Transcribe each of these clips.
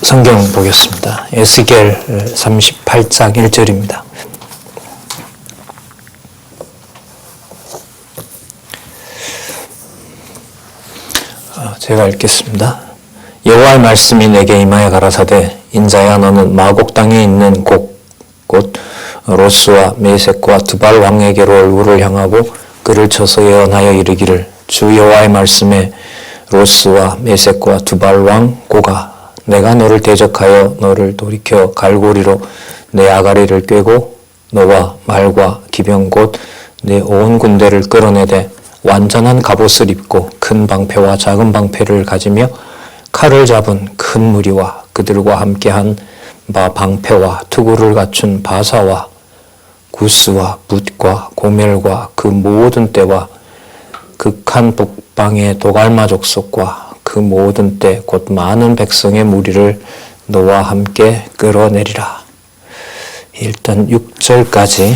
성경 보겠습니다. 에스겔 38장 1절입니다. 제가 읽겠습니다. 여호와의 말씀이 내게 임하여 가라사대 인자야 너는 마곡 땅에 있는 곧 로스와 메섹과 두발 왕에게로 얼굴을 향하고 그를 쳐서 예언하여 이르기를 주 여호와의 말씀에 로스와 메섹과 두발 왕 고가 내가 너를 대적하여 너를 돌이켜 갈고리로 내 아가리를 꿰고 너와 말과 기병 곧 내 온 군대를 끌어내되 완전한 갑옷을 입고 큰 방패와 작은 방패를 가지며 칼을 잡은 큰 무리와 그들과 함께한 바 방패와 투구를 갖춘 바사와 구스와 붓과 고멜과 그 모든 떼와 극한 북방의 도갈마 족속과 그 모든 때 곧 많은 백성의 무리를 너와 함께 끌어내리라. 일단 6절까지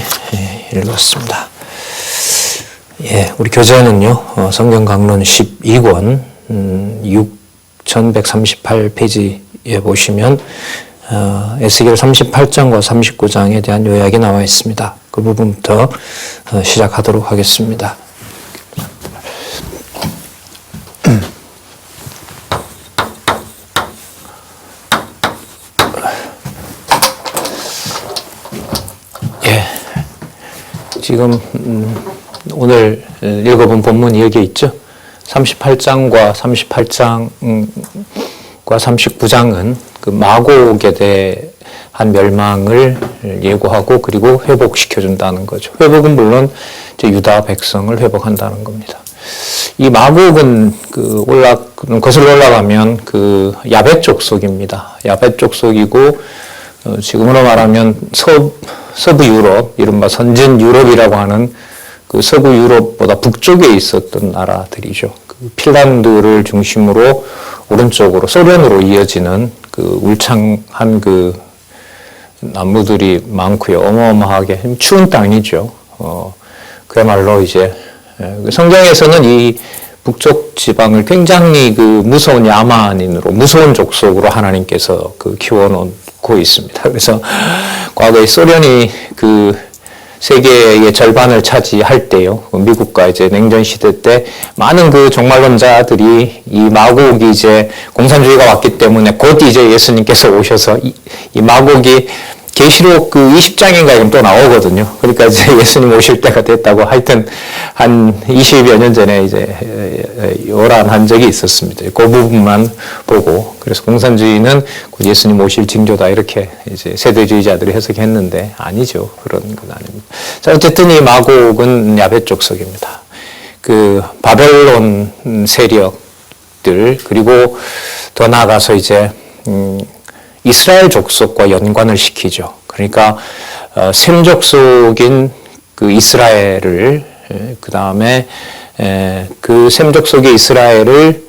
읽었습니다. 우리 교재는요, 성경 강론 12권 6138페이지에 보시면 에스겔 38장과 39장에 대한 요약이 나와 있습니다. 그 부분부터 시작하도록 하겠습니다. 지금 오늘 읽어본 본문이 여기 있죠. 38장과 39장은 그 마곡에 대한 멸망을 예고하고 그리고 회복시켜준다는 거죠. 회복은 물론 이제 유다 백성을 회복한다는 겁니다. 이 마곡은 거슬러 올라가면 그 야벳 족속입니다. 야벳 족속이고 지금으로 말하면 서부 유럽, 이른바 선진 유럽이라고 하는 그 서부 유럽보다 북쪽에 있었던 나라들이죠. 그 핀란드를 중심으로 오른쪽으로 소련으로 이어지는 그 울창한 그 나무들이 많고요. 어마어마하게 추운 땅이죠. 그야말로 이제 성경에서는 이 북쪽 지방을 굉장히 그 무서운 야만인으로, 무서운 족속으로 하나님께서 그 키워놓고 있습니다. 그래서 과거에 소련이 그 세계의 절반을 차지할 때요, 미국과 이제 냉전 시대 때 많은 그 종말론자들이 이 마곡이 이제 공산주의가 왔기 때문에 곧 이제 예수님께서 오셔서 이 마곡이 계시록 그 20장인가 또 나오거든요. 그러니까 이제 예수님 오실 때가 됐다고 하여튼 한 20여 년 전에 이제 요란한 적이 있었습니다. 그 부분만 보고. 그래서 공산주의는 곧 예수님 오실 징조다 이렇게 이제 세대주의자들이 해석했는데 아니죠. 그런 건 아닙니다. 자, 어쨌든 이 마곡은 야벳 족속입니다. 그 바벨론 세력들 그리고 더 나아가서 이제 이스라엘 족속과 연관을 시키죠. 그러니까 셈 족속인 그 이스라엘을 그 다음에 그 셈 족속의 이스라엘을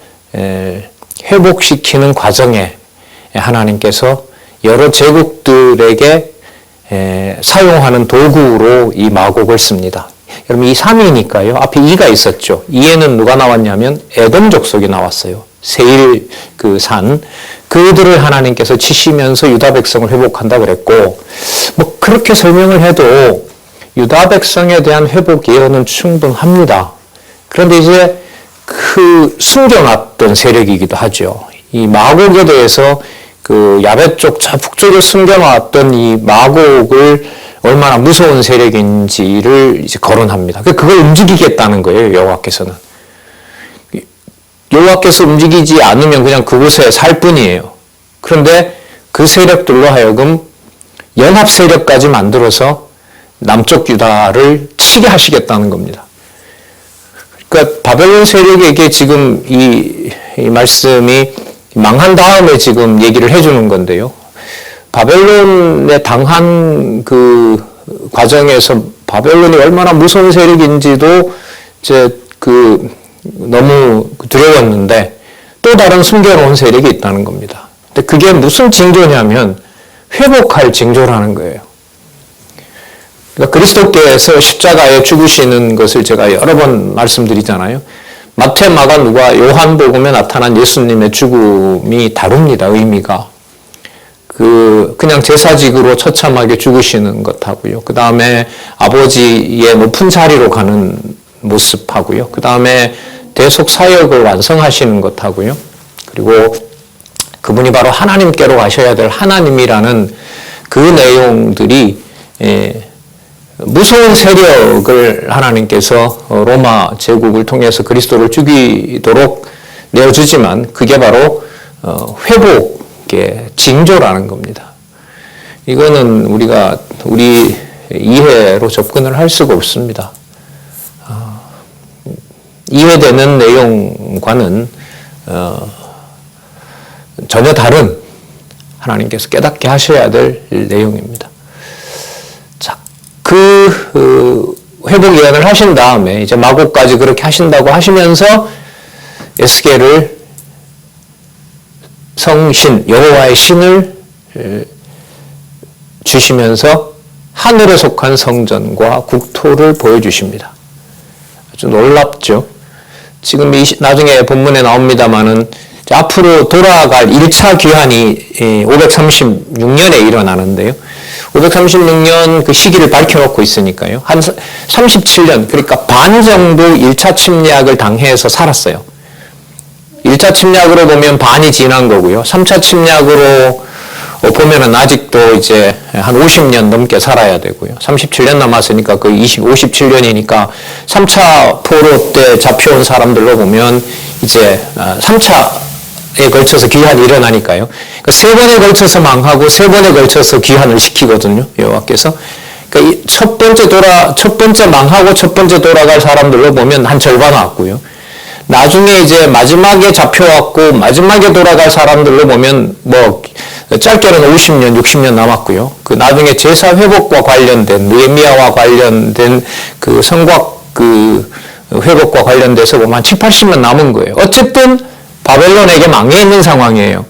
회복시키는 과정에 하나님께서 여러 제국들에게 사용하는 도구로 이 마곡을 씁니다. 여러분 이 3위니까요. 앞에 2가 있었죠. 2에는 누가 나왔냐면 에돔 족속이 나왔어요. 세일 그 산 그들을 하나님께서 치시면서 유다 백성을 회복한다 그랬고 뭐 그렇게 설명을 해도 유다 백성에 대한 회복 예언은 충분합니다. 그런데 이제 그 숨겨놨던 세력이기도 하죠. 이 마곡에 대해서 그 야벳 쪽 저 북쪽에 숨겨놨던 이 마곡을 얼마나 무서운 세력인지를 이제 거론합니다. 그걸 움직이겠다는 거예요, 여호와께서는. 여호와께서 움직이지 않으면 그냥 그곳에 살 뿐이에요. 그런데 그 세력들로 하여금 연합 세력까지 만들어서 남쪽 유다를 치게 하시겠다는 겁니다. 그러니까 바벨론 세력에게 지금 이 말씀이 망한 다음에 지금 얘기를 해주는 건데요. 바벨론에 당한 그 과정에서 바벨론이 얼마나 무서운 세력인지도 이제 너무 두려웠는데 또 다른 숨겨놓은 세력이 있다는 겁니다. 근데 그게 무슨 징조냐면 회복할 징조라는 거예요. 그러니까 그리스도께서 십자가에 죽으시는 것을 제가 여러 번 말씀드리잖아요. 마태, 마가, 누가, 요한복음에 나타난 예수님의 죽음이 다릅니다. 의미가. 그냥 제사직으로 처참하게 죽으시는 것하고요. 그 다음에 아버지의 높은 자리로 가는 모습하고요. 그 다음에 대속 사역을 완성하시는 것하고요. 그리고 그분이 바로 하나님께로 가셔야 될 하나님이라는 그 내용들이 무서운 세력을 하나님께서 로마 제국을 통해서 그리스도를 죽이도록 내어주지만 그게 바로 회복의 징조라는 겁니다. 이거는 우리 이해로 접근을 할 수가 없습니다. 이해되는 내용과는 전혀 다른 하나님께서 깨닫게 하셔야 될 내용입니다. 자, 그 회복 예언을 하신 다음에 이제 마고까지 그렇게 하신다고 하시면서 에스겔을 성신 여호와의 신을 주시면서 하늘에 속한 성전과 국토를 보여주십니다. 아주 놀랍죠. 지금 나중에 본문에 나옵니다마는 앞으로 돌아갈 1차 귀환이 536년에 일어나는데요. 536년 그 시기를 밝혀놓고 있으니까요. 한 37년, 그러니까 반 정도 1차 침략을 당해서 살았어요. 1차 침략으로 보면 반이 지난 거고요. 3차 침략으로 보면은 아직도 이제 한 50년 넘게 살아야 되고요. 37년 남았으니까 그 57년이니까 3차 포로 때 잡혀온 사람들로 보면 이제 3차에 걸쳐서 귀환이 일어나니까요. 그러니까 3번에 걸쳐서 망하고 3번에 걸쳐서 귀환을 시키거든요. 여호와께서. 그러니까 첫 번째 망하고 첫 번째 돌아갈 사람들로 보면 한 절반 왔고요. 나중에 이제 마지막에 잡혀왔고 마지막에 돌아갈 사람들로 보면 짧게는 50년, 60년 남았고요. 그 나중에 제사 회복과 관련된 느헤미야와 관련된 그 성곽 그 회복과 관련돼서 보면 한 7, 80년 남은 거예요. 어쨌든 바벨론에게 망해 있는 상황이에요.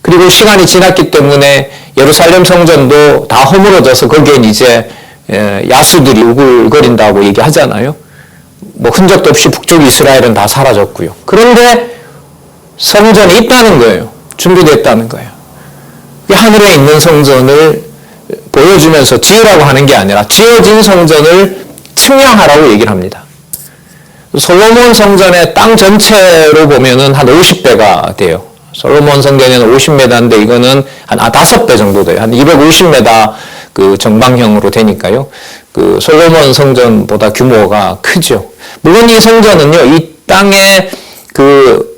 그리고 시간이 지났기 때문에 예루살렘 성전도 다 허물어져서 거기엔 이제 야수들이 우글거린다고 얘기하잖아요. 흔적도 없이 북쪽 이스라엘은 다 사라졌고요. 그런데 성전이 있다는 거예요. 준비됐다는 거예요. 하늘에 있는 성전을 보여주면서 지으라고 하는 게 아니라 지어진 성전을 측량하라고 얘기를 합니다. 솔로몬 성전의 땅 전체로 보면은 한 50배가 돼요. 솔로몬 성전에는 50m인데 이거는 한 5배 정도 돼요. 한 250m 그 정방형으로 되니까요. 그 솔로몬 성전보다 규모가 크죠. 물론 이 성전은요, 이 땅에 그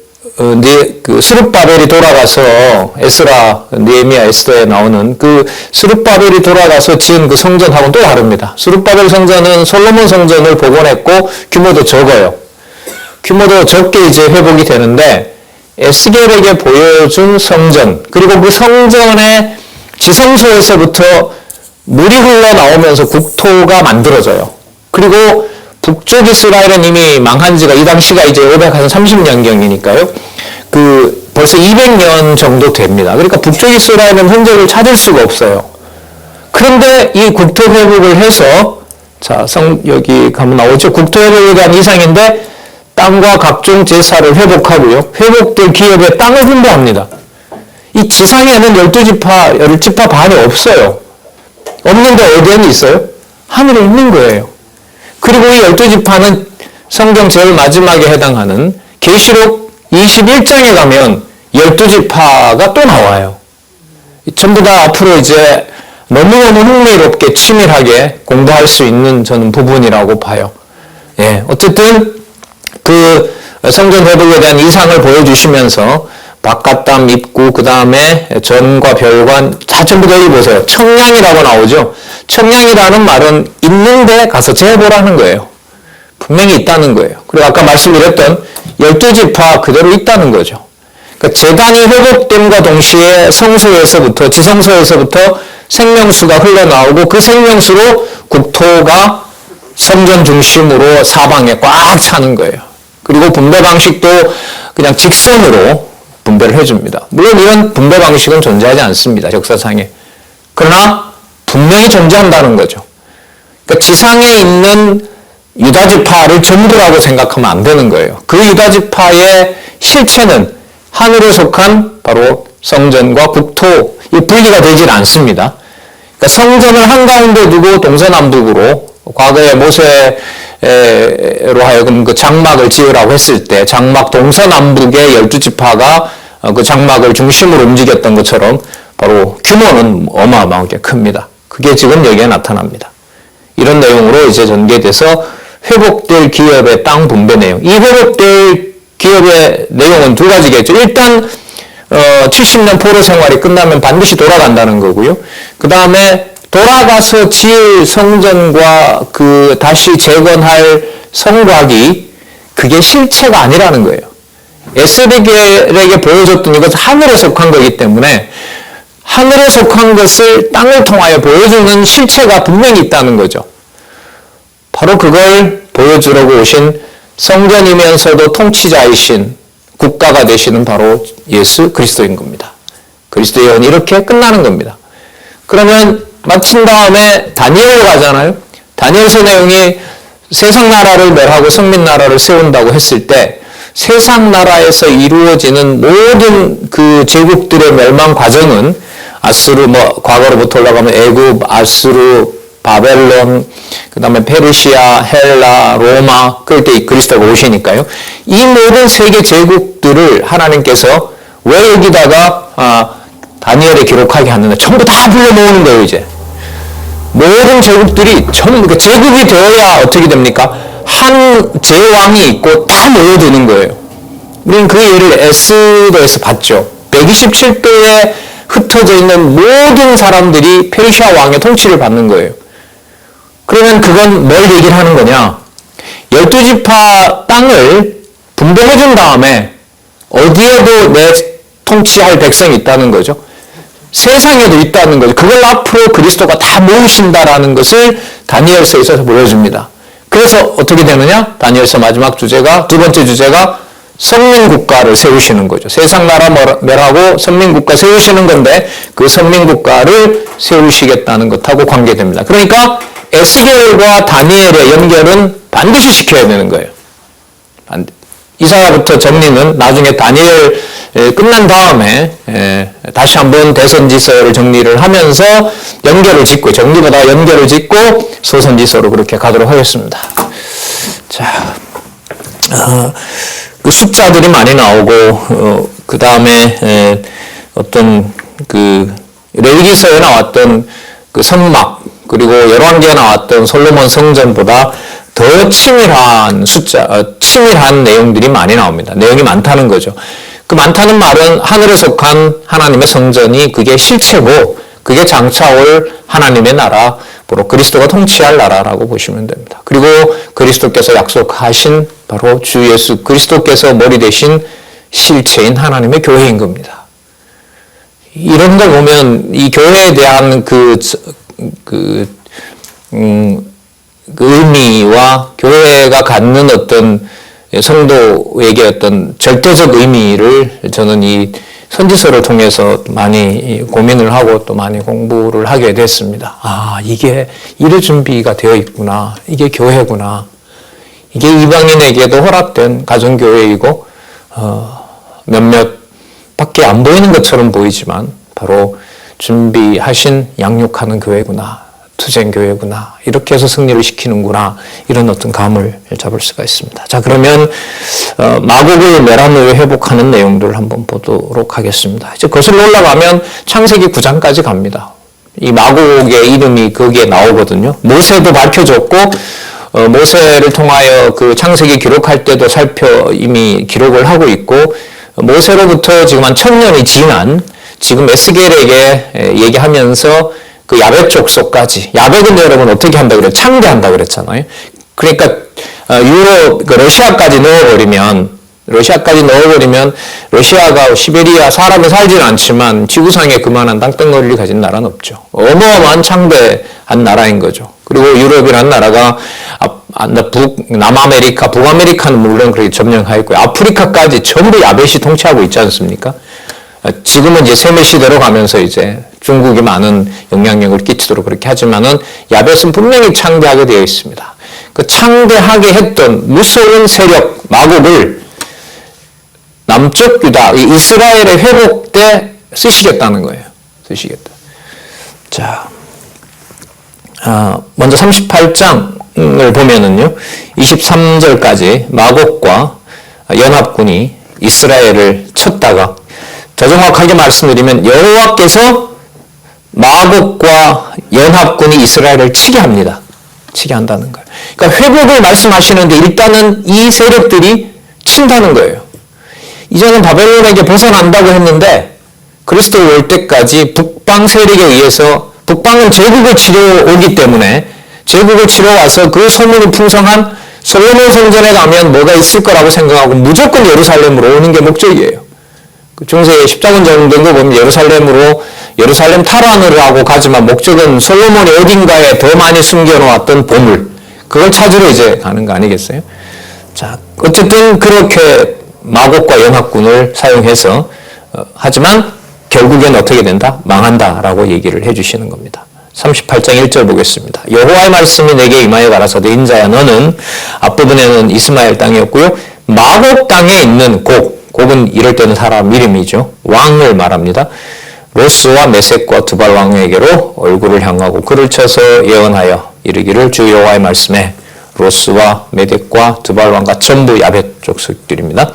스룹바벨이 돌아가서 에스라, 느헤미야, 에스더에 나오는 그 스룹바벨이 돌아가서 지은 그 성전하고는 또 다릅니다. 스룹바벨 성전은 솔로몬 성전을 복원했고 규모도 적어요. 규모도 적게 이제 회복이 되는데 에스겔에게 보여준 성전, 그리고 그 성전의 지성소에서부터 물이 흘러나오면서 국토가 만들어져요. 그리고 북쪽 이스라엘은 이미 망한 지가 이 당시가 이제 530년경이니까요. 벌써 200년 정도 됩니다. 그러니까 북쪽 이스라엘은 흔적을 찾을 수가 없어요. 그런데 이 국토 회복을 해서, 여기 가면 나오죠. 국토 회복에 대한 이상인데, 땅과 각종 제사를 회복하고요. 회복될 기업에 땅을 분배합니다. 이 지상에는 12지파 반이 없어요. 없는데 어디에는 있어요? 하늘에 있는 거예요. 그리고 이 12지파는 성경 제일 마지막에 해당하는 계시록 21장에 가면 12지파가 또 나와요. 전부 다 앞으로 이제 너무너무 흥미롭게 치밀하게 공부할 수 있는 저는 부분이라고 봐요. 어쨌든 그 성전 회복에 대한 이상을 보여주시면서 바깥담 입구, 그 다음에 전과 별관, 전부 다 여기 보세요. 청량이라고 나오죠. 청량이라는 말은 있는데 가서 재보라는 거예요. 분명히 있다는 거예요. 그리고 아까 말씀드렸던 12지파 그대로 있다는 거죠. 그러니까 제단이 회복됨과 동시에 성소에서부터, 지성소에서부터 생명수가 흘러나오고 그 생명수로 국토가 성전 중심으로 사방에 꽉 차는 거예요. 그리고 분배 방식도 그냥 직선으로 분배를 해줍니다. 물론 이런 분배 방식은 존재하지 않습니다. 역사상에. 그러나 분명히 존재한다는 거죠. 그러니까 지상에 있는 유다지파를 전부라고 생각하면 안 되는 거예요. 그 유다지파의 실체는 하늘에 속한 바로 성전과 국토, 이 분리가 되질 않습니다. 그러니까 성전을 한가운데 두고 동서남북으로 과거에 모세로 하여금 그 장막을 지으라고 했을 때 장막 동서남북의 12지파가 그 장막을 중심으로 움직였던 것처럼 바로 규모는 어마어마하게 큽니다. 그게 지금 여기에 나타납니다. 이런 내용으로 이제 전개돼서 회복될 기업의 땅 분배 내용. 이 회복될 기업의 내용은 두 가지겠죠. 일단 70년 포로 생활이 끝나면 반드시 돌아간다는 거고요. 그 다음에 돌아가서 지을 성전과 그 다시 재건할 성곽이 그게 실체가 아니라는 거예요. 에스겔에게 보여줬던 이것은 하늘에 속한 거기 때문에 하늘에 속한 것을 땅을 통하여 보여주는 실체가 분명히 있다는 거죠. 바로 그걸 보여주려고 오신 성전이면서도 통치자이신 국가가 되시는 바로 예수 그리스도인 겁니다. 그리스도의 예언이 이렇게 끝나는 겁니다. 그러면 마친 다음에 다니엘로 가잖아요. 다니엘서 내용이 세상 나라를 멸하고 성민 나라를 세운다고 했을 때 세상 나라에서 이루어지는 모든 그 제국들의 멸망 과정은 아수르, 과거로부터 올라가면 애굽, 아수르, 바벨론, 그 다음에 페르시아, 헬라, 로마, 그럴 때 그리스도가 오시니까요. 이 모든 세계 제국들을 하나님께서 왜 여기다가 다니엘에 기록하게 하느냐. 전부 다 불러 모으는 거예요, 이제. 모든 제국들이 전부, 제국이 되어야 어떻게 됩니까? 한 제왕이 있고 다 모여드는 거예요. 우리는 그 예를 에스더에서 봤죠. 127도에 흩어져 있는 모든 사람들이 페르시아 왕의 통치를 받는 거예요. 그러면 그건 뭘 얘기를 하는 거냐? 12지파 땅을 분배해 준 다음에 어디에도 내 통치할 백성이 있다는 거죠. 세상에도 있다는 거죠. 그걸 앞으로 그리스도가 다 모으신다라는 것을 다니엘서에서 보여줍니다. 그래서 어떻게 되느냐? 다니엘서 마지막 주제가, 두 번째 주제가 선민국가를 세우시는 거죠. 세상 나라 멸하고 선민국가 세우시는 건데 그 선민국가를 세우시겠다는 것하고 관계됩니다. 그러니까 에스겔과 다니엘의 연결은 반드시 시켜야 되는 거예요. 이사야부터 정리는 나중에 다니엘 끝난 다음에 다시 한번 대선지서를 정리를 하면서 연결을 짓고, 정리보다 연결을 짓고 소선지서로 그렇게 가도록 하겠습니다. 자, 그 숫자들이 많이 나오고 그 다음에 어떤 그 레위기서에 나왔던 그 선막, 그리고 열왕기에 나왔던 솔로몬 성전보다 더 치밀한 치밀한 내용들이 많이 나옵니다. 내용이 많다는 거죠. 그 많다는 말은 하늘에 속한 하나님의 성전이 그게 실체고, 그게 장차 올 하나님의 나라, 바로 그리스도가 통치할 나라라고 보시면 됩니다. 그리고 그리스도께서 약속하신 바로 주 예수 그리스도께서 머리 되신 실체인 하나님의 교회인 겁니다. 이런 걸 보면 이 교회에 대한 그 의미와 교회가 갖는 어떤 성도에게 어떤 절대적 의미를 저는 이 선지서를 통해서 많이 고민을 하고 또 많이 공부를 하게 됐습니다. 이게 이래 준비가 되어 있구나. 이게 교회구나. 이게 이방인에게도 허락된 가정교회이고 몇몇 밖에 안 보이는 것처럼 보이지만 바로 준비하신 양육하는 교회구나. 투쟁교회구나. 이렇게 해서 승리를 시키는구나. 이런 어떤 감을 잡을 수가 있습니다. 자, 그러면 마곡을 멸한 후에 회복하는 내용들을 한번 보도록 하겠습니다. 이제 거슬러 올라가면 창세기 9장까지 갑니다. 이 마곡의 이름이 거기에 나오거든요. 모세도 밝혀졌고 모세를 통하여 그 창세기 기록할 때도 이미 기록을 하고 있고, 모세로부터 지금 한 1000년이 지난 지금 에스겔에게 얘기하면서 그 야벳 족속까지. 야벳은 여러분 어떻게 한다고 그래요? 창대한다고 그랬잖아요. 그러니까 러시아까지 넣어버리면 러시아가 시베리아 사람이 살지는 않지만 지구상에 그만한 땅덩어리를 가진 나라는 없죠. 어마어마한 창대한 나라인 거죠. 그리고 유럽이라는 나라가 남아메리카, 북아메리카는 물론 그렇게 점령하였고요. 아프리카까지 전부 야벳이 통치하고 있지 않습니까? 지금은 이제 세메 시대로 가면서 이제 중국이 많은 영향력을 끼치도록 그렇게 하지만은 야벳은 분명히 창대하게 되어 있습니다. 그 창대하게 했던 무서운 세력 마곡을 남쪽 유다, 이스라엘의 회복 때 쓰시겠다는 거예요. 쓰시겠다. 자, 먼저 38장을 보면은요, 23절까지 마곡과 연합군이 이스라엘을 쳤다가, 더 정확하게 말씀드리면 여호와께서 마곡과 연합군이 이스라엘을 치게 합니다. 치게 한다는 거예요. 그러니까 회복을 말씀하시는데 일단은 이 세력들이 친다는 거예요. 이제는 바벨론에게 벗어난다고 했는데 그리스도 올 때까지 북방 세력에 의해서, 북방은 제국을 치러 오기 때문에 제국을 치러 와서 그 소문이 풍성한 솔로몬 성전에 가면 뭐가 있을 거라고 생각하고 무조건 예루살렘으로 오는 게 목적이에요. 중세의 십자군 정도 보면 예루살렘 탈환을 하고 가지만 목적은 솔로몬이 어딘가에 더 많이 숨겨놓았던 보물, 그걸 찾으러 이제 가는 거 아니겠어요? 자, 어쨌든 그렇게 마곡과 연합군을 사용해서 하지만 결국엔 어떻게 된다? 망한다라고 얘기를 해주시는 겁니다. 38장 1절 보겠습니다. 여호와의 말씀이 내게 임하여 가라사대 인자야 너는, 앞부분에는 이스마엘 땅이었고요, 마곡 땅에 있는 곡은 이럴 때는 사람 이름이죠. 왕을 말합니다. 로스와 메섹과 두발 왕에게로 얼굴을 향하고 글을 쳐서 예언하여 이르기를 주 여호와의 말씀에 로스와 메섹과 두발 왕과 전부 야벳 족속들입니다.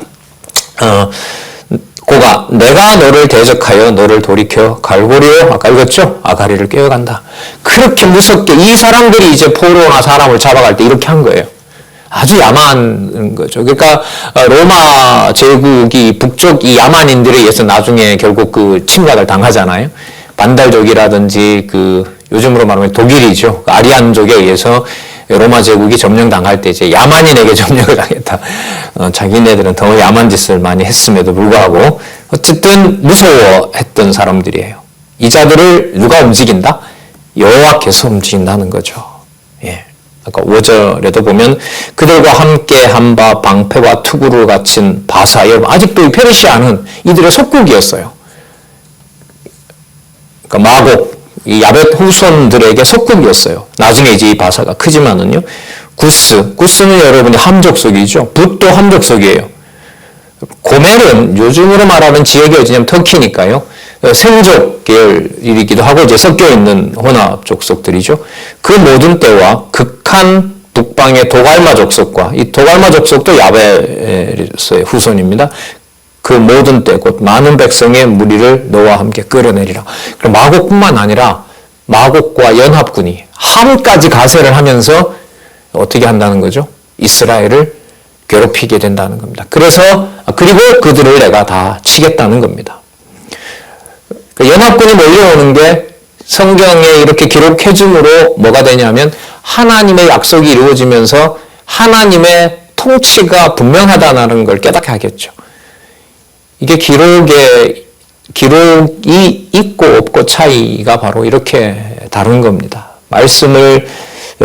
고가 내가 너를 대적하여 너를 돌이켜 갈고리로, 아까 읽었죠? 아가리를 깨어간다. 그렇게 무섭게 이 사람들이 이제 포로나 사람을 잡아갈 때 이렇게 한 거예요. 아주 야만한 거죠. 그러니까 로마 제국이 북쪽 이 야만인들에 의해서 나중에 결국 그 침략을 당하잖아요. 반달족이라든지 요즘으로 말하면 독일이죠. 아리안족에 의해서 로마 제국이 점령당할 때 이제 야만인에게 점령을 당했다. 자기네들은 더 야만 짓을 많이 했음에도 불구하고 어쨌든 무서워했던 사람들이에요. 이 자들을 누가 움직인다? 여호와께서 움직인다는 거죠. 예. 아까 5절에도 보면 그들과 함께 한바 방패와 투구를 갖춘 바사, 여러분 아직도 이 페르시아는 이들의 속국이었어요. 그러니까 마곡, 이 야벳 후손들에게 속국이었어요. 나중에 이제 이 바사가 크지만은요. 구스는 여러분이 함족속이죠. 붓도 함족속이에요. 고멜은 요즘으로 말하는 지역이 어디냐면 터키니까요. 생족 계열이기도 하고 이제 섞여 있는 혼합 족속들이죠. 그 모든 때와 극한 북방의 도갈마 족속과 이 도갈마 족속도 야벳의 후손입니다. 그 모든 때 곧 많은 백성의 무리를 너와 함께 끌어내리라. 그럼 마곡뿐만 아니라 마곡과 연합군이 함까지 가세를 하면서 어떻게 한다는 거죠? 이스라엘을 괴롭히게 된다는 겁니다. 그리고 그들을 내가 다 치겠다는 겁니다. 연합군이 몰려오는 게 성경에 이렇게 기록해 줌으로 뭐가 되냐면 하나님의 약속이 이루어지면서 하나님의 통치가 분명하다는 걸 깨닫게 하겠죠. 이게 기록이 있고 없고 차이가 바로 이렇게 다른 겁니다. 말씀을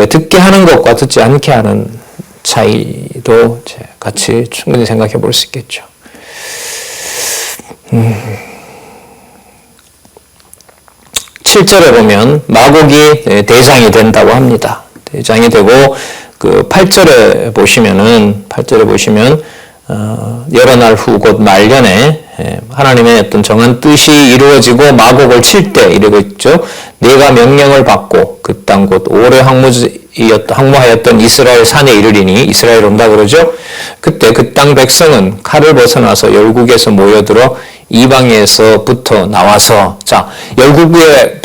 듣게 하는 것과 듣지 않게 하는 차이도 같이 충분히 생각해 볼 수 있겠죠. 7절에 보면 마곡이 대장이 된다고 합니다. 대장이 되고 그 8절에 보시면 여러 날 후 곧 말년에 하나님의 어떤 정한 뜻이 이루어지고 마곡을 칠 때 이러고 있죠. 네가 명령을 받고 그 땅 곧 오래 항무하였던 이스라엘 산에 이르리니 이스라엘 온다 그러죠. 그때 그 땅 백성은 칼을 벗어나서 열국에서 모여들어 이방에서부터 나와서 열국에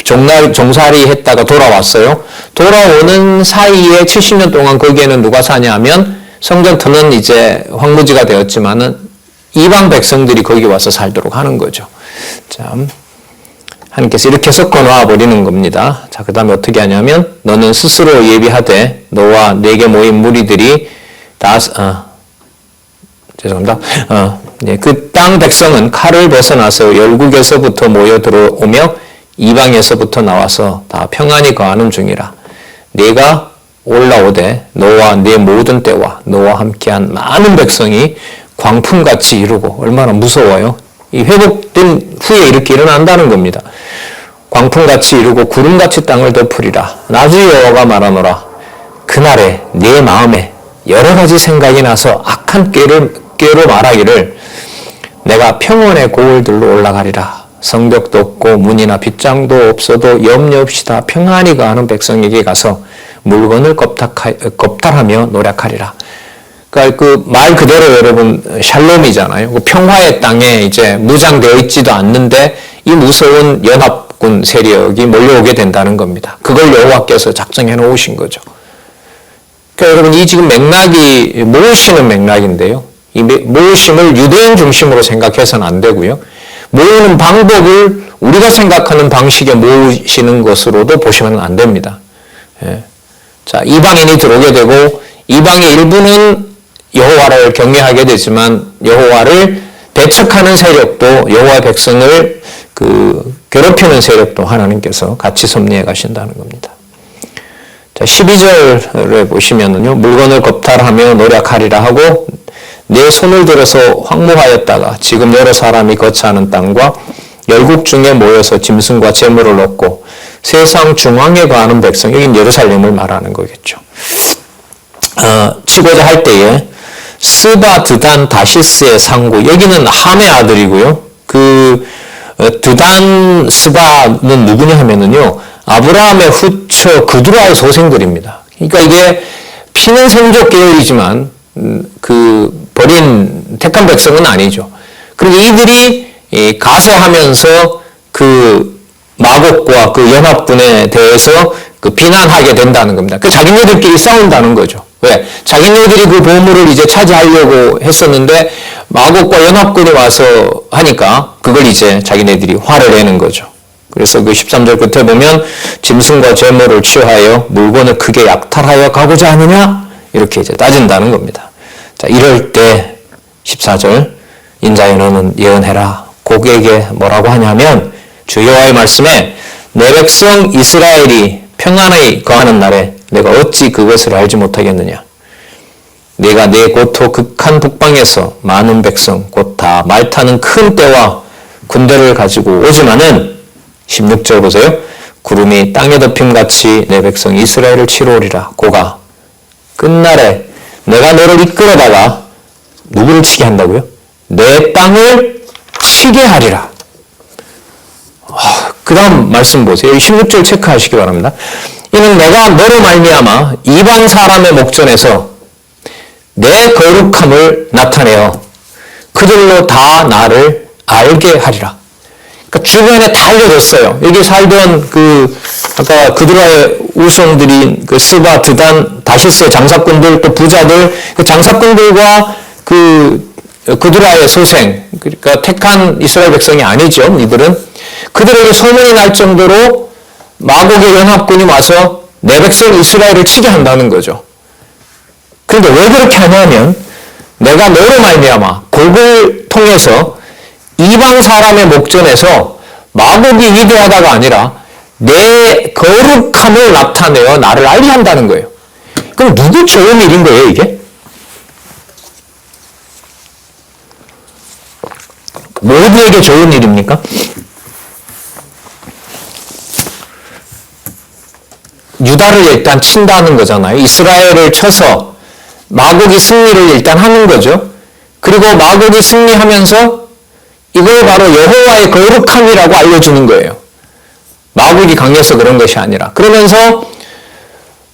종살이 했다가 돌아왔어요. 돌아오는 사이에 70년 동안 거기에는 누가 사냐면 성전터는 이제 황무지가 되었지만은 이방 백성들이 거기 와서 살도록 하는 거죠. 하나님께서 이렇게 섞어놓아 버리는 겁니다. 그 다음에 어떻게 하냐면 너는 스스로 예비하되 너와 내게 모인 무리들이 그 땅 백성은 칼을 벗어나서 열국에서부터 모여 들어오며 이방에서부터 나와서 다 평안히 거하는 중이라. 네가 올라오되 너와 네 모든 때와 너와 함께한 많은 백성이 광풍같이 이루고, 얼마나 무서워요. 이 회복된 후에 이렇게 일어난다는 겁니다. 광풍같이 이루고 구름같이 땅을 덮으리라. 나주 여호와가 말하노라. 그날에 네 마음에 여러 가지 생각이 나서 악한 꾀로 말하기를 내가 평원의 고을들로 올라가리라. 성벽도 없고 문이나 빗장도 없어도 염려 없이 다 평안히 거하는 백성에게 가서 물건을 겁탈하며 노력하리라. 그러니까 그 말 그대로 여러분 샬롬이잖아요. 그 평화의 땅에 이제 무장되어 있지도 않는데 이 무서운 연합군 세력이 몰려오게 된다는 겁니다. 그걸 여호와께서 작정해 놓으신 거죠. 그러니까 여러분 이 지금 맥락이 모으시는 맥락인데요. 이 모으심을 유대인 중심으로 생각해서는 안 되고요. 모으는 방법을 우리가 생각하는 방식에 모으시는 것으로도 보시면 안 됩니다. 예. 자, 이방인이 들어오게 되고 이방의 일부는 여호와를 경외하게 되지만 여호와를 배척하는 세력도 여호와의 백성을 괴롭히는 세력도 하나님께서 같이 섭리해 가신다는 겁니다. 자, 12절에 보시면은요, 물건을 겁탈하며 노력하리라 하고 내 손을 들어서 황무하였다가 지금 여러 사람이 거처하는 땅과 열국 중에 모여서 짐승과 재물을 얻고 세상 중앙에 거하는 백성, 여긴 예루살렘을 말하는 거겠죠. 치고자 할 때에 스바, 드단, 다시스의 상구, 여기는 함의 아들이고요. 드단, 스바는 누구냐 하면은요, 아브라함의 후처 그두라의 소생들입니다. 그러니까 이게 피는 생족 계열이지만 버린 택한 백성은 아니죠. 그리고 이들이 가세하면서 마곡과 연합군에 대해서 비난하게 된다는 겁니다. 자기네들끼리 싸운다는 거죠. 왜? 자기네들이 그 보물을 이제 차지하려고 했었는데 마곡과 연합군이 와서 하니까 그걸 이제 자기네들이 화를 내는 거죠. 그래서 13절 끝에 보면 짐승과 재물을 취하여 물건을 크게 약탈하여 가고자 하느냐? 이렇게 이제 따진다는 겁니다. 자, 이럴 때 14절 인자여 너는 예언해라. 고객에게 뭐라고 하냐면 주 여호와의 말씀에 내 백성 이스라엘이 평안히 거하는 날에 내가 어찌 그것을 알지 못하겠느냐. 내가 내 고토 극한 북방에서 많은 백성 곧 다 말 타는 큰 떼와 군대를 가지고 오지만은 16절 보세요. 구름이 땅에 덮임같이 내 백성 이스라엘을 치러 오리라. 고가 끝날에 내가 너를 이끌어다가 누구를 치게 한다고요? 내 땅을 치게 하리라. 그 다음 말씀 보세요. 16절 체크하시기 바랍니다. 이는 내가 너로 말미암아 이방 사람의 목전에서 내 거룩함을 나타내어 그들로 다 나를 알게 하리라. 그러니까 주변에 다 알려졌어요. 여기 살던 아까 그드라의 우성들인 스바, 드단, 다시스의 장사꾼들, 또 부자들, 장사꾼들과 그드라의 소생, 그러니까 택한 이스라엘 백성이 아니죠. 이들은 그들에게 소문이 날 정도로 마곡의 연합군이 와서 내 백성 이스라엘을 치게 한다는 거죠. 그런데 왜 그렇게 하냐면 내가 너로 말미암아 곡을 통해서 이방 사람의 목전에서 마곡이 위대하다가 아니라 내 거룩함을 나타내어 나를 알게 한다는 거예요. 그럼 누구 좋은 일인 거예요, 이게? 모두에게 좋은 일입니까? 유다를 일단 친다는 거잖아요. 이스라엘을 쳐서 마곡이 승리를 일단 하는 거죠. 그리고 마곡이 승리하면서 이걸 바로 여호와의 거룩함이라고 알려주는 거예요. 마곡이 강해서 그런 것이 아니라. 그러면서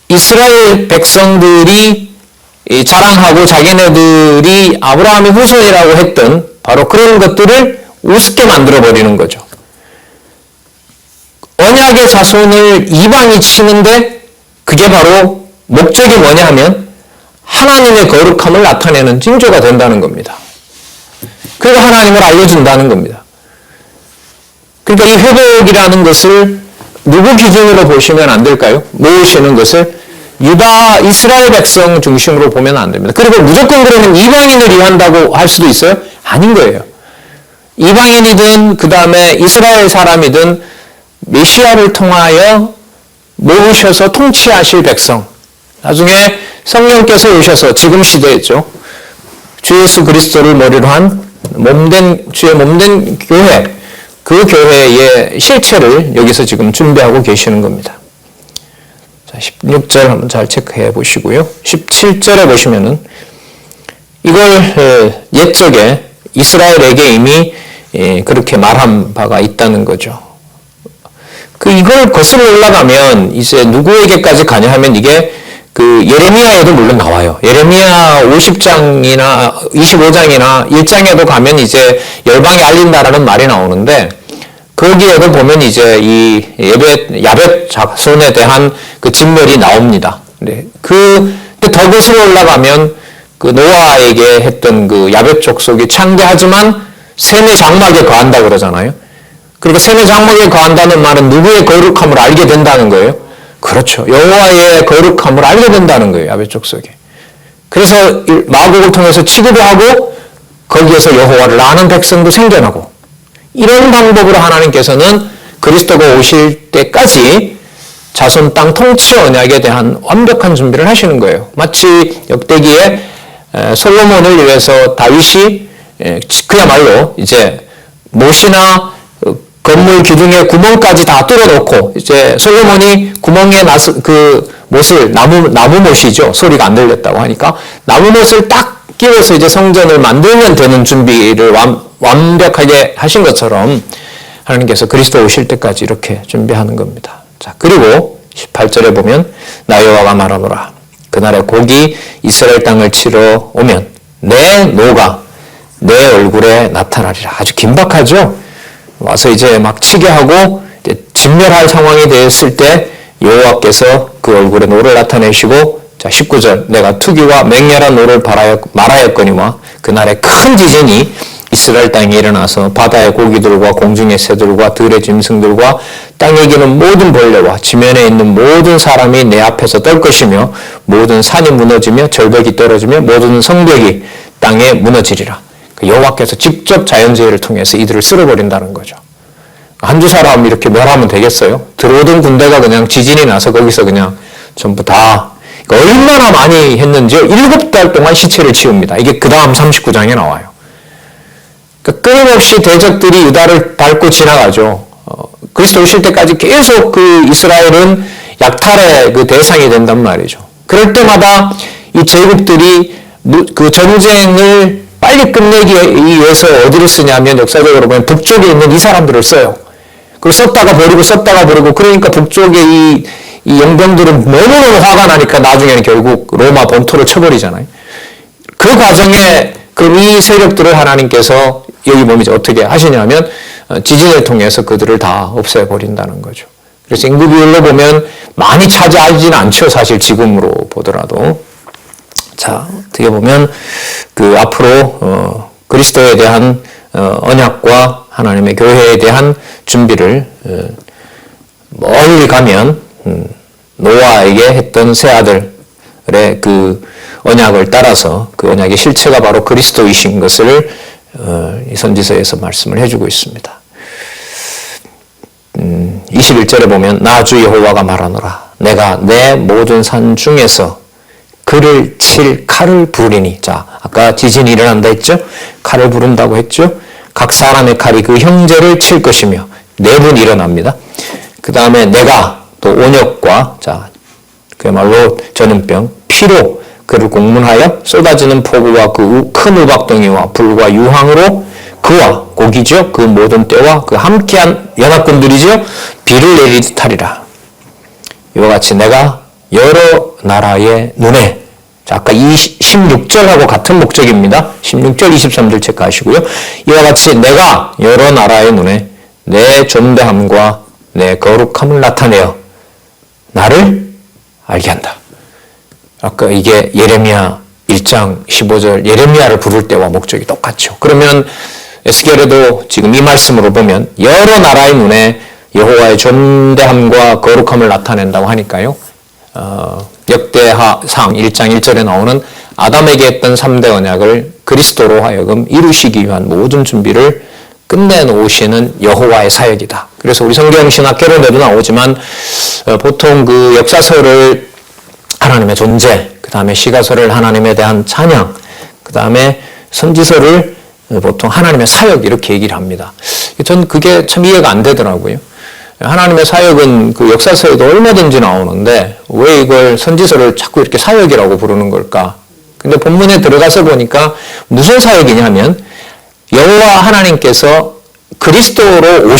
이스라엘 백성들이 자랑하고 자기네들이 아브라함의 후손이라고 했던 바로 그런 것들을 우습게 만들어버리는 거죠. 언약의 자손을 이방이 치는데 그게 바로 목적이 뭐냐 하면 하나님의 거룩함을 나타내는 징조가 된다는 겁니다. 그리고 하나님을 알려준다는 겁니다. 그러니까 이 회복이라는 것을 누구 기준으로 보시면 안 될까요? 모으시는 것을 유다, 이스라엘 백성 중심으로 보면 안 됩니다. 그리고 무조건 그러면 이방인을 위한다고 할 수도 있어요? 아닌 거예요. 이방인이든 그 다음에 이스라엘 사람이든 메시아를 통하여 모으셔서 통치하실 백성, 나중에 성령께서 오셔서 지금 시대였죠. 주 예수 그리스도를 머리로 한 주의 몸된 교회, 그 교회의 실체를 여기서 지금 준비하고 계시는 겁니다. 자, 16절 한번 잘 체크해 보시고요. 17절에 보시면은 이걸 옛적에 이스라엘에게 이미 그렇게 말한 바가 있다는 거죠. 이걸 거슬러 올라가면 이제 누구에게까지 가냐 하면 이게 예레미야에도 물론 나와요. 예레미야 50장이나 25장이나 1장에도 가면 이제 열방에 알린다라는 말이 나오는데, 거기에도 보면 이제 이 야벳 자손에 대한 진멸이 나옵니다. 더 거슬러 올라가면 노아에게 했던 야벳 족속이 창대하지만 셈의 장막에 거한다 그러잖아요. 그러니까 셈의 장막에 거한다는 말은 누구의 거룩함을 알게 된다는 거예요? 그렇죠. 여호와의 거룩함을 알게 된다는 거예요. 야벳 족속이. 그래서 마곡을 통해서 취급을 하고 거기에서 여호와를 아는 백성도 생겨나고, 이런 방법으로 하나님께서는 그리스도가 오실 때까지 자손 땅 통치 언약에 대한 완벽한 준비를 하시는 거예요. 마치 역대기에 솔로몬을 위해서 다윗이 그야말로 이제 못이나 건물 기둥에 구멍까지 다 뚫어놓고, 이제 솔로몬이 구멍에 못을 나무 못이죠. 소리가 안 들렸다고 하니까 나무 못을 딱 끼워서 이제 성전을 만들면 되는 준비를 완벽하게 하신 것처럼 하나님께서 그리스도 오실 때까지 이렇게 준비하는 겁니다. 자, 그리고 18절에 보면 나 여호와가 말하노라. 그날에 곡이 이스라엘 땅을 치러 오면 내 노가 내 얼굴에 나타나리라. 아주 긴박하죠. 와서 이제 막 치게 하고 이제 진멸할 상황이 되었을 때 여호와께서 그 얼굴에 노를 나타내시고, 자 19절 내가 투기와 맹렬한 노를 말하였거니와 그날에 큰 지진이 이스라엘 땅에 일어나서 바다의 고기들과 공중의 새들과 들의 짐승들과 땅에 기는 모든 벌레와 지면에 있는 모든 사람이 내 앞에서 떨 것이며 모든 산이 무너지며 절벽이 떨어지며 모든 성벽이 땅에 무너지리라. 여호와께서 직접 자연재해를 통해서 이들을 쓸어버린다는 거죠. 한두 사람 이렇게 멸하면 되겠어요? 들어오던 군대가 그냥 지진이 나서 거기서 그냥 전부 다, 얼마나 많이 했는지요? 7달 동안 시체를 치웁니다. 이게 그 다음 39장에 나와요. 끊임없이 대적들이 유다를 밟고 지나가죠. 그리스도 오실 때까지 계속 이스라엘은 약탈의 대상이 된단 말이죠. 그럴 때마다 이 제국들이 전쟁을 빨리 끝내기 위해서 어디를 쓰냐면, 역사적으로 보면 북쪽에 있는 이 사람들을 써요. 그리고 썼다가 버리고, 그러니까 북쪽의 이 영병들은 너무너무 화가 나니까 나중에는 결국 로마 본토를 쳐버리잖아요. 그 과정에 이 세력들을 하나님께서 여기 보면 어떻게 하시냐면 지진을 통해서 그들을 다 없애버린다는 거죠. 그래서 인구 비율로 보면 많이 차지하지는 않죠. 사실 지금으로 보더라도. 자, 어떻게 보면 앞으로 그리스도에 대한 언약과 하나님의 교회에 대한 준비를 멀리 가면 노아에게 했던 세 아들의 언약을 따라서 그 언약의 실체가 바로 그리스도이신 것을 이 선지서에서 말씀을 해주고 있습니다. 21절에 보면 나 주 여호와가 말하노라. 내가 내 모든 산 중에서 그를 칠 칼을 부르리니. 자, 아까 지진이 일어난다 했죠? 칼을 부른다고 했죠? 각 사람의 칼이 그 형제를 칠 것이며, 네 분 일어납니다. 그 다음에 내가 또 온역과, 자, 그야말로 전염병, 피로 그를 공문하여 쏟아지는 폭우와 그 큰 우박덩이와 불과 유황으로 그와 고기죠. 그 모든 때와 그 함께한 연합군들이죠. 비를 내리듯 하리라. 이와 같이 내가 여러 나라의 눈에, 자, 아까 16절하고 같은 목적입니다. 16절, 23절 체크하시고요. 이와 같이 내가 여러 나라의 눈에 내 존대함과 내 거룩함을 나타내어 나를 알게 한다. 아까 이게 예레미야 1장 15절 예레미야를 부를 때와 목적이 똑같죠. 그러면 에스겔에도 지금 이 말씀으로 보면 여러 나라의 눈에 여호와의 존대함과 거룩함을 나타낸다고 하니까요. 역대하상 1장 1절에 나오는 아담에게 했던 3대 언약을 그리스도로 하여금 이루시기 위한 모든 준비를 끝내놓으시는 여호와의 사역이다. 그래서 우리 성경신학개론에도 나오지만 보통 그 역사서를 하나님의 존재, 그 다음에 시가서를 하나님에 대한 찬양, 그 다음에 선지서를 보통 하나님의 사역 이렇게 얘기를 합니다. 전 그게 참 이해가 안 되더라고요. 하나님의 사역은 그 역사서에도 얼마든지 나오는데 왜 이걸 선지서를 자꾸 이렇게 사역이라고 부르는 걸까? 근데 본문에 들어가서 보니까 무슨 사역이냐면 여호와 하나님께서 그리스도로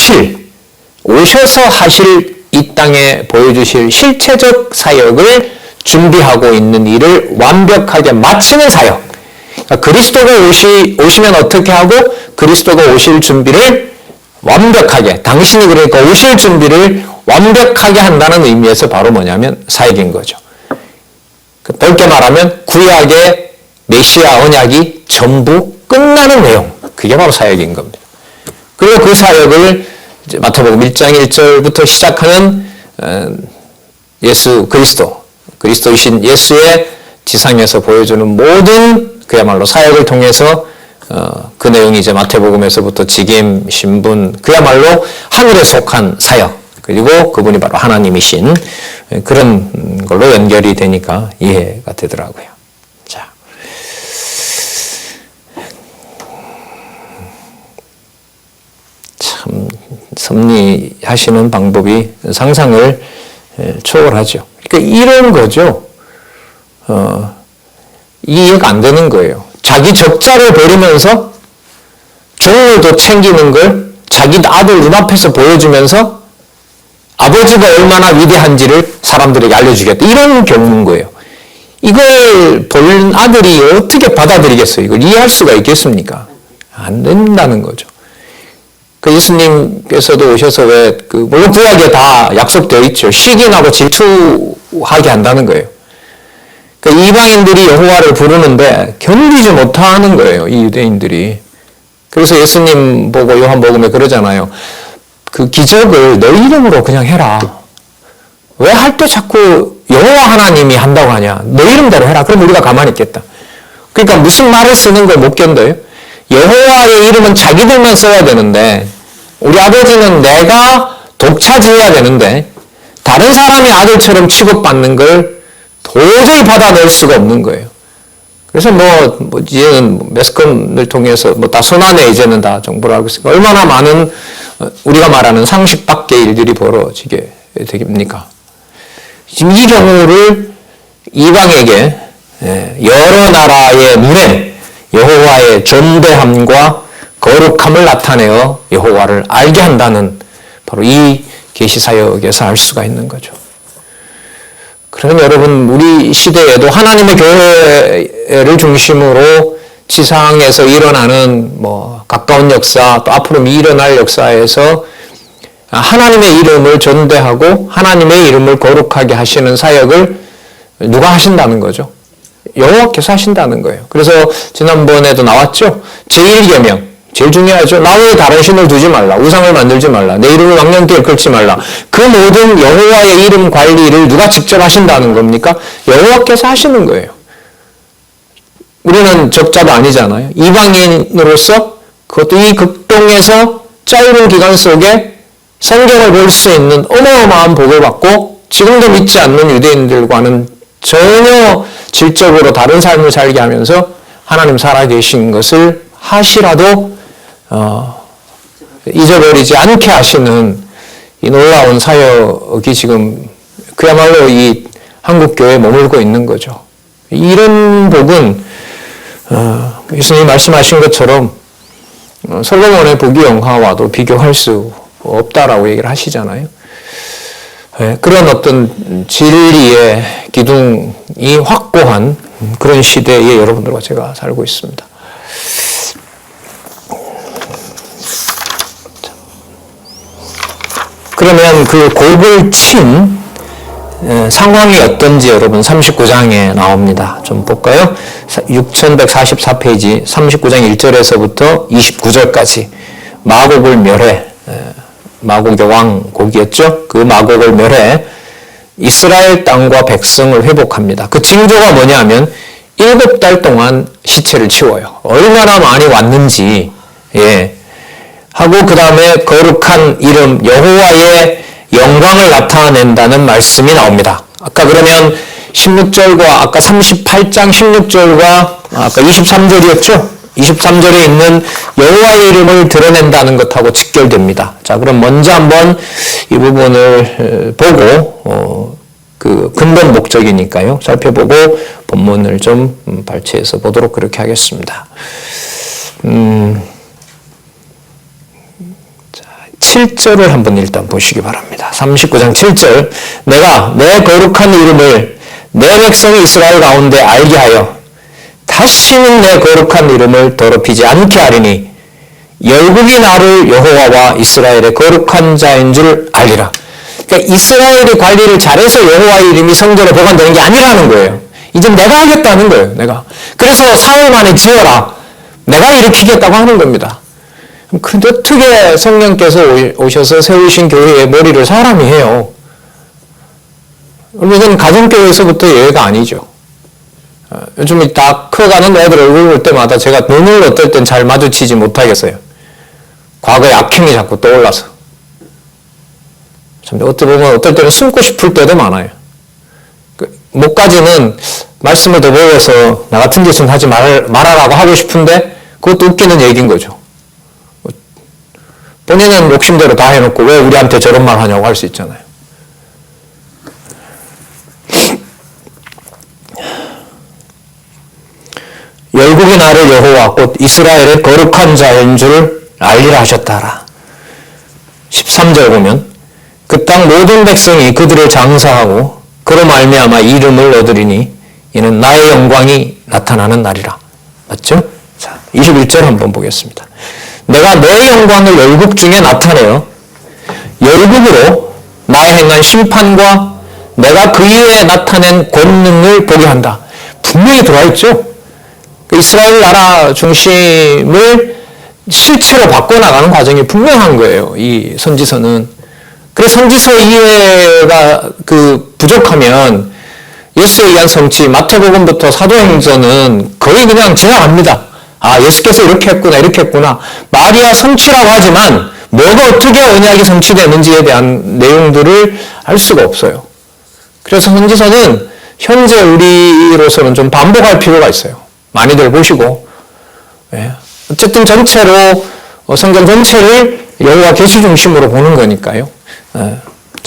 오셔서 하실 이 땅에 보여주실 실체적 사역을 준비하고 있는 일을 완벽하게 마치는 사역. 그러니까 그리스도가 오시면 어떻게 하고 그리스도가 오실 준비를 완벽하게, 당신이 그러니까 오실 준비를 완벽하게 한다는 의미에서 바로 뭐냐면 사역인 거죠. 넓게 말하면 구약의 메시아 언약이 전부 끝나는 내용. 그게 바로 사역인 겁니다. 그리고 그 사역을 이제 마태복음 1장 1절부터 시작하는 예수 그리스도이신 예수의 지상에서 보여주는 모든 그야말로 사역을 통해서 그 내용이 이제 마태복음에서부터 직임, 신분, 그야말로 하늘에 속한 사역, 그리고 그분이 바로 하나님이신 그런 걸로 연결이 되니까 이해가 되더라고요. 자, 참 섭리하시는 방법이 상상을 초월하죠. 그러니까 이런 거죠. 이해가 안 되는 거예요. 자기 적자를 버리면서 종을도 챙기는 걸 자기 아들 눈앞에서 보여주면서 아버지가 얼마나 위대한지를 사람들에게 알려주겠다. 이런 경우인 거예요. 이걸 본 아들이 어떻게 받아들이겠어요? 이걸 이해할 수가 있겠습니까? 안 된다는 거죠. 그 예수님께서도 오셔서 물론 구약에 다 약속되어 있죠. 시기나고 질투하게 한다는 거예요. 그 이방인들이 여호와를 부르는데 견디지 못하는 거예요. 이 유대인들이. 그래서 예수님 보고 요한복음에 그러잖아요. 그 기적을 너 이름으로 그냥 해라. 왜 할 때 자꾸 여호와 하나님이 한다고 하냐. 너 이름대로 해라. 그럼 우리가 가만히 있겠다. 그러니까 무슨 말을 쓰는 걸 못 견뎌요. 여호와의 이름은 자기들만 써야 되는데 우리 아버지는 내가 독차지해야 되는데 다른 사람이 아들처럼 취급받는 걸 도저히 받아낼 수가 없는 거예요. 그래서 이제는 매스컴을 통해서 다 손안에 이제는 다 정보를 알고 있으니까 얼마나 많은 우리가 말하는 상식 밖의 일들이 벌어지게 됩니까? 지금 이 경우를 이방에게 여러 나라의 눈에 여호와의 존대함과 거룩함을 나타내어 여호와를 알게 한다는 바로 이 계시사역에서 알 수가 있는 거죠. 그러면 여러분 우리 시대에도 하나님의 교회를 중심으로 지상에서 일어나는 가까운 역사 또 앞으로 일어날 역사에서 하나님의 이름을 존대하고 하나님의 이름을 거룩하게 하시는 사역을 누가 하신다는 거죠? 여호와께서 하신다는 거예요. 그래서 지난번에도 나왔죠? 제1계명 제일 중요하죠. 나 외에 다른 신을 두지 말라. 우상을 만들지 말라. 내 이름을 왕년길에 걸지 말라. 그 모든 여호와의 이름 관리를 누가 직접 하신다는 겁니까? 여호와께서 하시는 거예요. 우리는 적자도 아니잖아요. 이방인으로서 그것도 이 극동에서 짧은 기간 속에 성경을 볼 수 있는 어마어마한 복을 받고 지금도 믿지 않는 유대인들과는 전혀 질적으로 다른 삶을 살게 하면서 하나님 살아계신 것을 하시라도 잊어버리지 않게 하시는 이 놀라운 사역이 지금 그야말로 이 한국교회에 머물고 있는 거죠. 이런 복은 예수님이 말씀하신 것처럼 솔로몬의 부귀영화와도 비교할 수 없다라고 얘기를 하시잖아요. 그런 어떤 진리의 기둥이 확고한 그런 시대에 여러분들과 제가 살고 있습니다. 그러면 그 곡을 친 상황이 어떤지 여러분 39장에 나옵니다. 좀 볼까요? 6144페이지 39장 1절에서부터 29절까지 마곡을 멸해, 마곡의 왕 곡이었죠. 그 마곡을 멸해 이스라엘 땅과 백성을 회복합니다. 그 징조가 뭐냐면 7달 동안 시체를 치워요. 얼마나 많이 왔는지 하고 그 다음에 거룩한 이름 여호와의 영광을 나타낸다는 말씀이 나옵니다. 아까 그러면 16절과 아까 38장 16절과 아까 23절이었죠? 23절에 있는 여호와의 이름을 드러낸다는 것하고 직결됩니다. 자, 그럼 먼저 한번 이 부분을 보고 그 근본 목적이니까요. 살펴보고 본문을 좀 발췌해서 보도록 그렇게 하겠습니다. 7절을 한번 일단 보시기 바랍니다. 39장 7절. 내가 내 거룩한 이름을 내 백성 이스라엘 가운데 알게 하여 다시는 내 거룩한 이름을 더럽히지 않게 하리니 열국이 나를 여호와와 이스라엘의 거룩한 자인 줄 알리라. 그러니까 이스라엘이 관리를 잘해서 여호와의 이름이 성전에 보관되는 게 아니라는 거예요. 이제 내가 하겠다는 거예요. 내가. 그래서 사흘 만에 지어라. 내가 일으키겠다고 하는 겁니다. 그런데 어떻게 성령께서 오셔서 세우신 교회의 머리를 사람이 해요? 이건 가정교회에서부터 예외가 아니죠. 요즘 다 커가는 애들 얼굴 볼 때마다 제가 눈을 어떨 땐 잘 마주치지 못하겠어요. 과거의 악행이 자꾸 떠올라서. 참 어떻게 보면 어떨 때는 숨고 싶을 때도 많아요. 목까지는 말씀을 더 배워서 나 같은 짓은 하지 말아라고 하고 싶은데 그것도 웃기는 얘기인 거죠. 본인은 욕심대로 다 해놓고 왜 우리한테 저런 말 하냐고 할 수 있잖아요. 열국이 나를 여호와 곧 이스라엘의 거룩한 자인 줄 알리라 하셨다라. 13절 보면 그 땅 모든 백성이 그들을 장사하고 그로 말미암아 이름을 얻으리니 이는 나의 영광이 나타나는 날이라. 맞죠? 자, 21절 한번 보겠습니다. 내가 너의 영광을 열국 중에 나타내어 열국으로 나의 행한 심판과 내가 그 이후에 나타낸 권능을 보게 한다. 분명히 들어와 있죠? 이스라엘 나라 중심을 실체로 바꿔나가는 과정이 분명한 거예요. 이 선지서는. 그래서 선지서 이해가 부족하면 예수에 의한 성취, 마태복음부터 사도행전은 거의 그냥 지나갑니다. 아, 예수께서 이렇게 했구나, 이렇게 했구나. 마리아 성취라고 하지만 뭐가 어떻게 언약이 성취되는지에 대한 내용들을 알 수가 없어요. 그래서 선지서는 현재 우리로서는 좀 반복할 필요가 있어요. 많이들 보시고. 예. 어쨌든 전체로, 성경 전체를 여호와 계시 중심으로 보는 거니까요. 예.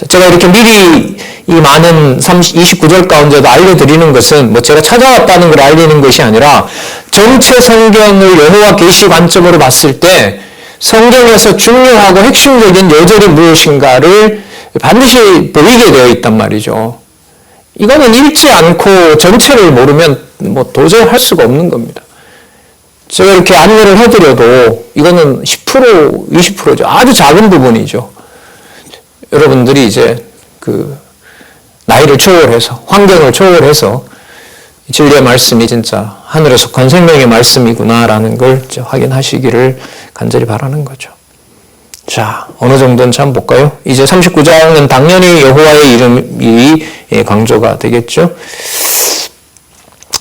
제가 이렇게 미리 이 많은 29절 가운데도 알려드리는 것은 뭐 제가 찾아왔다는 걸 알리는 것이 아니라 전체 성경을 여호와 계시 관점으로 봤을 때 성경에서 중요하고 핵심적인 요절이 무엇인가를 반드시 보이게 되어 있단 말이죠. 이거는 읽지 않고 전체를 모르면 뭐 도저히 할 수가 없는 겁니다. 제가 이렇게 안내를 해드려도 이거는 10%, 20%죠. 아주 작은 부분이죠. 여러분들이 이제 나이를 초월해서, 환경을 초월해서 진리의 말씀이 진짜 하늘에 속한 생명의 말씀이구나라는 걸 확인하시기를 간절히 바라는 거죠. 자, 어느 정도는 참 볼까요? 이제 39장은 당연히 여호와의 이름이 강조가 되겠죠.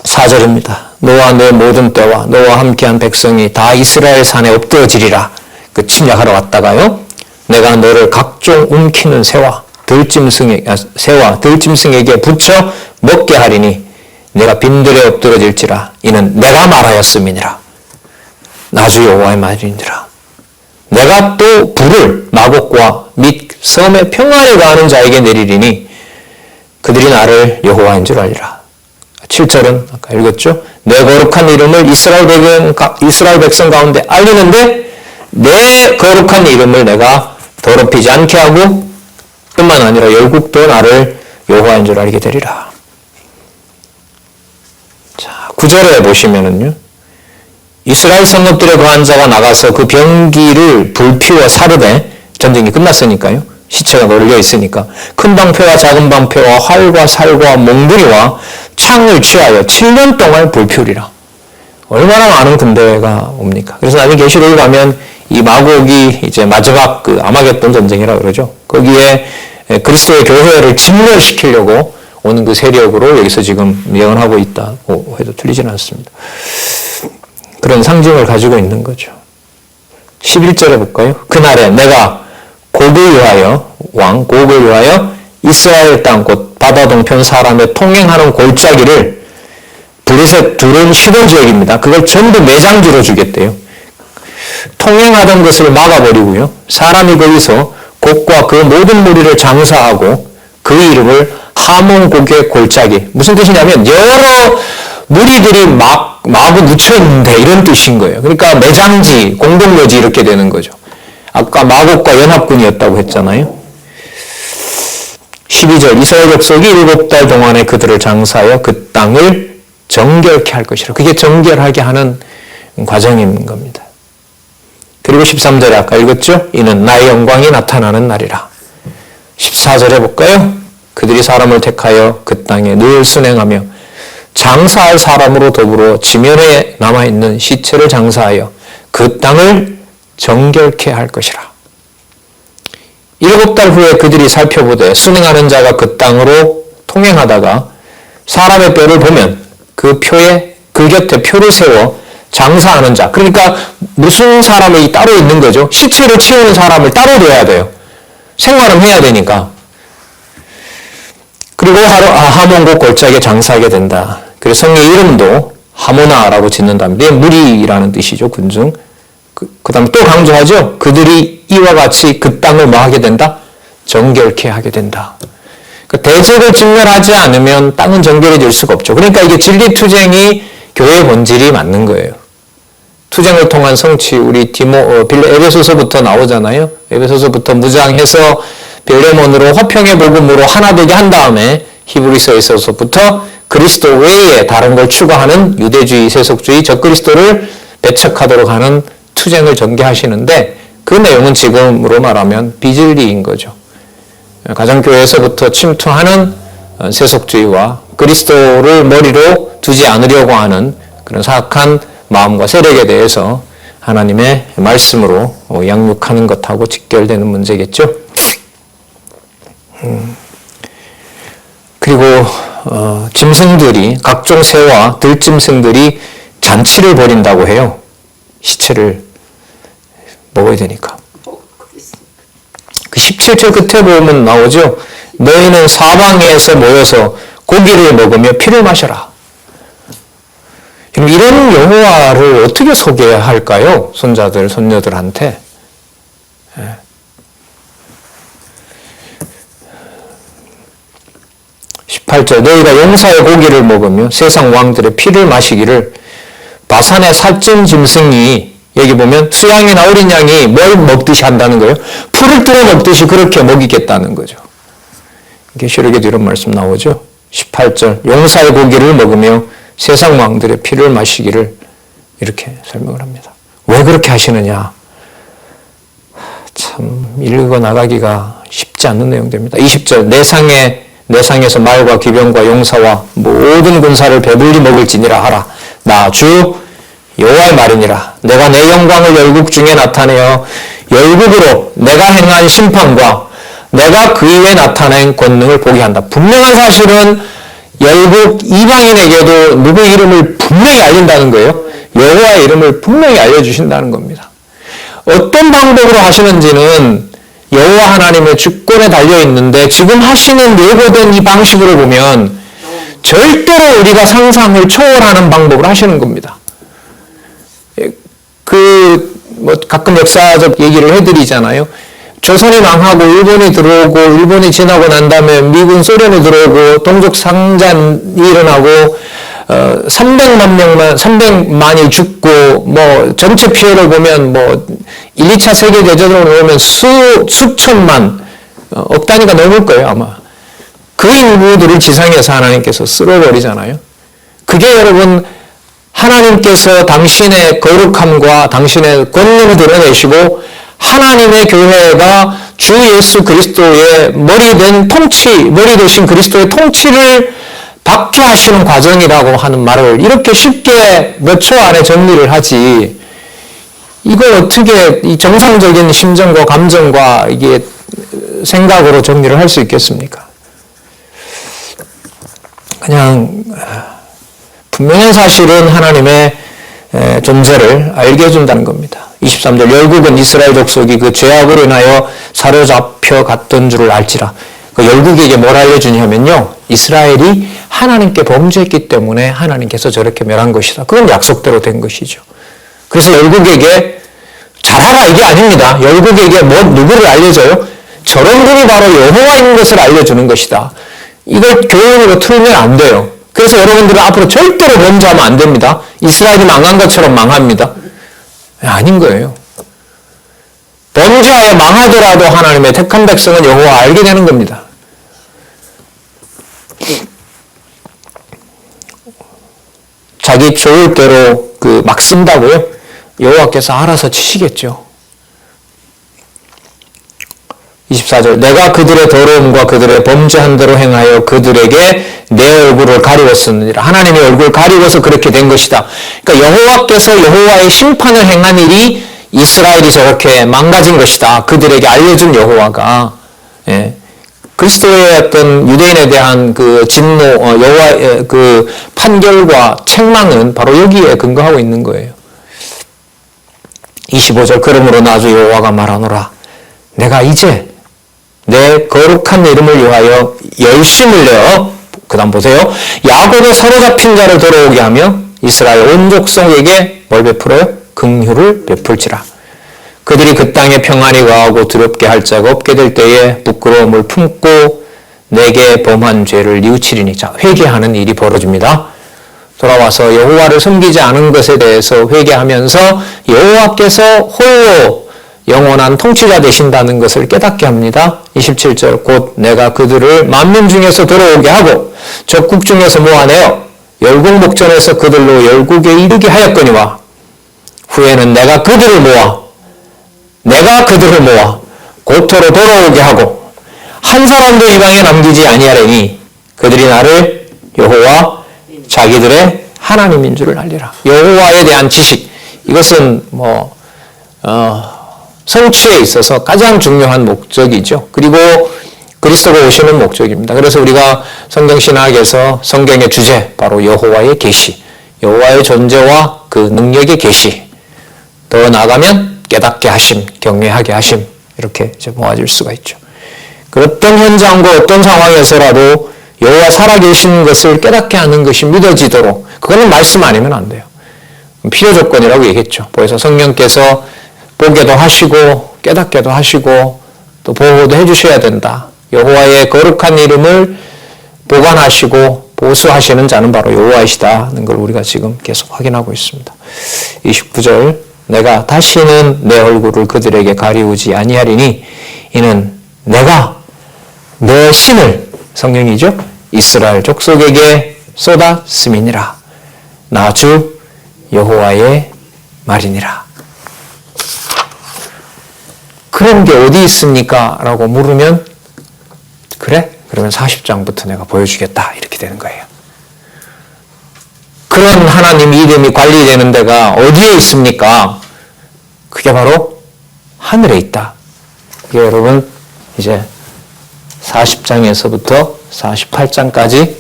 4절입니다. 너와 내 모든 때와 너와 함께한 백성이 다 이스라엘 산에 엎드러지리라. 침략하러 왔다가요. 내가 너를 각종 움키는 새와 들짐승에게 붙여 먹게 하리니 내가 빈들에 엎드러질지라. 이는 내가 말하였음이니라. 나주 여호와의 말이니라. 내가 또 불을 마곡과 및 섬의 평안을 가하는 자에게 내리리니 그들이 나를 여호와인 줄 알리라. 7절은 아까 읽었죠? 내 거룩한 이름을 이스라엘 백성 가운데 알리는데 내 거룩한 이름을 내가 더럽히지 않게 하고 뿐만 아니라 열국도 나를 여호와인 줄 알게 되리라. 자, 9절에 보시면은요. 이스라엘 성읍들의 거한 자가 나가서 그 병기를 불피워 사르되 전쟁이 끝났으니까요. 시체가 널려 있으니까 큰 방패와 작은 방패와 활과 살과 몽둥이와 창을 취하여 7년 동안 불피우리라. 얼마나 많은 군대가 옵니까? 그래서 나중에 계시록에 가면 이 마곡이 이제 마지막 아마겟돈 전쟁이라고 그러죠. 거기에 그리스도의 교회를 진멸시키려고 오는 그 세력으로 여기서 지금 예언하고 있다고 해도 틀리지는 않습니다. 그런 상징을 가지고 있는 거죠. 11절에 볼까요? 그날에 내가 곡을 위하여 이스라엘 땅 곧 바다 동편 사람의 통행하는 골짜기를 브레셋 둘은 시돈 지역입니다. 그걸 전부 매장지로 주겠대요. 통행하던 것을 막아버리고요. 사람이 거기서 곡과 그 모든 무리를 장사하고 그 이름을 하몬곡의 골짜기. 무슨 뜻이냐면 여러 무리들이 마구 묻혀있는데 이런 뜻인 거예요. 그러니까 매장지, 공동묘지 이렇게 되는 거죠. 아까 마곡과 연합군이었다고 했잖아요. 12절 이스라엘 족속이 7달 동안에 그들을 장사하여 그 땅을 정결케 할 것이라. 그게 정결하게 하는 과정인 겁니다. 그리고 13절에 아까 읽었죠? 이는 나의 영광이 나타나는 날이라. 14절에 볼까요? 그들이 사람을 택하여 그 땅에 늘 순행하며 장사할 사람으로 더불어 지면에 남아있는 시체를 장사하여 그 땅을 정결케 할 것이라. 7달 후에 그들이 살펴보되 순행하는 자가 그 땅으로 통행하다가 사람의 뼈를 보면 그 곁에 표를 세워 장사하는 자. 그러니까 무슨 사람이 따로 있는 거죠. 시체를 치우는 사람을 따로 둬야 돼요. 생활은 해야 되니까. 그리고 하몬국 골짜기에 장사하게 된다. 그래서 성의 이름도 하모나라고 짓는답니다. 무리라는 뜻이죠. 군중. 그 다음에 또 강조하죠. 그들이 이와 같이 그 땅을 뭐 하게 된다? 정결케 하게 된다. 대적을 직면하지 않으면 땅은 정결해질 수가 없죠. 그러니까 이게 진리투쟁이 교회의 본질이 맞는 거예요. 투쟁을 통한 성취, 우리 에베소서부터 나오잖아요. 에베소서부터 무장해서 빌레몬으로 화평의 복음으로 하나 되게 한 다음에 히브리서에서부터 그리스도 외에 다른 걸 추구하는 유대주의, 세속주의, 적그리스도를 배척하도록 하는 투쟁을 전개하시는데 그 내용은 지금으로 말하면 비진리인 거죠. 가정교회에서부터 침투하는 세속주의와 그리스도를 머리로 두지 않으려고 하는 그런 사악한 마음과 세력에 대해서 하나님의 말씀으로 양육하는 것하고 직결되는 문제겠죠. 그리고 짐승들이, 각종 새와 들짐승들이 잔치를 벌인다고 해요. 시체를 먹어야 되니까. 그 17절 끝에 보면 나오죠. 너희는 사방에서 모여서 고기를 먹으며 피를 마셔라. 이런 여호와를 어떻게 소개할까요? 손자들, 손녀들한테. 18절 너희가 용사의 고기를 먹으며 세상 왕들의 피를 마시기를 바산의 살찐 짐승이 여기 보면 수양이나 어린 양이 뭘 먹듯이 한다는 거예요. 풀을 뜯어 먹듯이 그렇게 먹이겠다는 거죠. 계시록에도 이런 말씀 나오죠. 18절 용사의 고기를 먹으며 세상 왕들의 피를 마시기를 이렇게 설명을 합니다. 왜 그렇게 하시느냐? 참 읽어 나가기가 쉽지 않는 내용들입니다. 20절 내 상에서 말과 기병과 용사와 모든 군사를 배불리 먹을지니라 하라. 나 주 여호와의 말이니라. 내가 내 영광을 열국 중에 나타내어 열국으로 내가 행한 심판과 내가 그 이후에 나타낸 권능을 보게 한다. 분명한 사실은 열국 이방인에게도 누구의 이름을 분명히 알린다는 거예요. 여호와의 이름을 분명히 알려주신다는 겁니다. 어떤 방법으로 하시는지는 여호와 하나님의 주권에 달려있는데 지금 하시는 예고된 이 방식으로 보면 절대로 우리가 상상을 초월하는 방법으로 하시는 겁니다. 가끔 역사적 얘기를 해드리잖아요. 조선이 망하고 일본이 들어오고 일본이 지나고 난 다음에 미군 소련이 들어오고 동족 상잔이 일어나고 300만이 죽고 전체 피해를 보면 1, 2차 세계대전으로 보면 수천만 억 단위가 넘을 거예요 아마. 그 인구들을 지상에서 하나님께서 쓸어버리잖아요. 그게 여러분 하나님께서 당신의 거룩함과 당신의 권능을 드러내시고 하나님의 교회가 주 예수 그리스도의 머리 되신 그리스도의 통치를 박주하시는 과정이라고 하는 말을 이렇게 쉽게 몇 초 안에 정리를 하지, 이걸 어떻게 이 정상적인 심정과 감정과 이게 생각으로 정리를 할 수 있겠습니까? 그냥 분명한 사실은 하나님의 존재를 알게 해준다는 겁니다. 23절 열국은 이스라엘 족속이 그 죄악으로 인하여 사로잡혀 갔던 줄을 알지라. 그 열국에게 뭘 알려주냐면요, 이스라엘이 하나님께 범죄했기 때문에 하나님께서 저렇게 멸한 것이다. 그건 약속대로 된 것이죠. 그래서 열국에게 잘하라 이게 아닙니다. 열국에게 누구를 알려줘요? 저런 분이 바로 여호와인 것을 알려주는 것이다. 이걸 교훈으로 틀면 안 돼요. 그래서 여러분들은 앞으로 절대로 범죄하면 안 됩니다. 이스라엘이 망한 것처럼 망합니다. 아닌 거예요. 범죄하여 망하더라도 하나님의 택한 백성은 여호와 알게 되는 겁니다. 자기 좋을 대로 막 쓴다고요? 여호와께서 알아서 치시겠죠. 24절 내가 그들의 더러움과 그들의 범죄한 대로 행하여 그들에게 내 얼굴을 가리웠느니라. 하나님의 얼굴을 가리워서 그렇게 된 것이다. 그러니까 여호와께서 여호와의 심판을 행한 일이 이스라엘이 저렇게 망가진 것이다. 그들에게 알려준 여호와가 그리스도의 어떤 유대인에 대한 그 진노, 여호와의 그 판결과 책망은 바로 여기에 근거하고 있는 거예요. 25절 그러므로 나주 여호와가 말하노라. 내가 이제 내 거룩한 이름을 위하여 열심을 내어 그 다음 보세요. 야곱의 사로잡힌 자를 돌아오게 하며 이스라엘 온 족속에게 뭘 베풀어요? 긍휼을 베풀지라. 그들이 그 땅에 평안히 거하고 두렵게 할 자가 없게 될 때에 부끄러움을 품고 내게 범한 죄를 뉘우치리니. 자, 회개하는 일이 벌어집니다. 돌아와서 여호와를 섬기지 않은 것에 대해서 회개하면서 여호와께서 홀로 영원한 통치자 되신다는 것을 깨닫게 합니다. 27절 곧 내가 그들을 만민 중에서 돌아오게 하고 적국 중에서 모아내어 열국 목전에서 그들로 열국에 이르게 하였거니와 후에는 내가 그들을 모아 고토로 돌아오게 하고 한 사람도 이방에 남기지 아니하리니 그들이 나를 여호와 자기들의 하나님인 줄을 알리라. 여호와에 대한 지식, 이것은 성취에 있어서 가장 중요한 목적이죠. 그리고 그리스도가 오시는 목적입니다. 그래서 우리가 성경신학에서 성경의 주제, 바로 여호와의 계시, 여호와의 존재와 그 능력의 계시, 더 나아가면 깨닫게 하심, 경외하게 하심, 이렇게 이제 모아질 수가 있죠. 그 어떤 현장과 어떤 상황에서라도 여호와 살아계신 것을 깨닫게 하는 것이 믿어지도록, 그거는 말씀 아니면 안 돼요. 필요 조건이라고 얘기했죠. 그래서 성령께서 보게도 하시고 깨닫게도 하시고 또 보호도 해주셔야 된다. 여호와의 거룩한 이름을 보관하시고 보수하시는 자는 바로 여호와이시다는 걸 우리가 지금 계속 확인하고 있습니다. 29절 내가 다시는 내 얼굴을 그들에게 가리우지 아니하리니 이는 내가 내 신을, 성령이죠, 이스라엘 족속에게 쏟았음이니라. 나 주 여호와의 말이니라. 그런 게 어디 있습니까? 라고 물으면 그래? 그러면 40장부터 내가 보여주겠다. 이렇게 되는 거예요. 그런 하나님 이름이 관리되는 데가 어디에 있습니까? 그게 바로 하늘에 있다. 그게 여러분 이제 40장에서부터 48장까지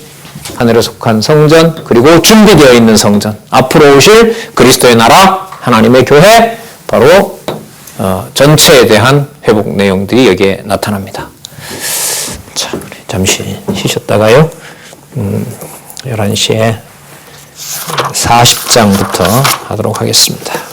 하늘에 속한 성전, 그리고 준비되어 있는 성전, 앞으로 오실 그리스도의 나라, 하나님의 교회, 바로 전체에 대한 회복 내용들이 여기에 나타납니다. 자, 우리 잠시 쉬셨다가요. 11시에 40장부터 하도록 하겠습니다.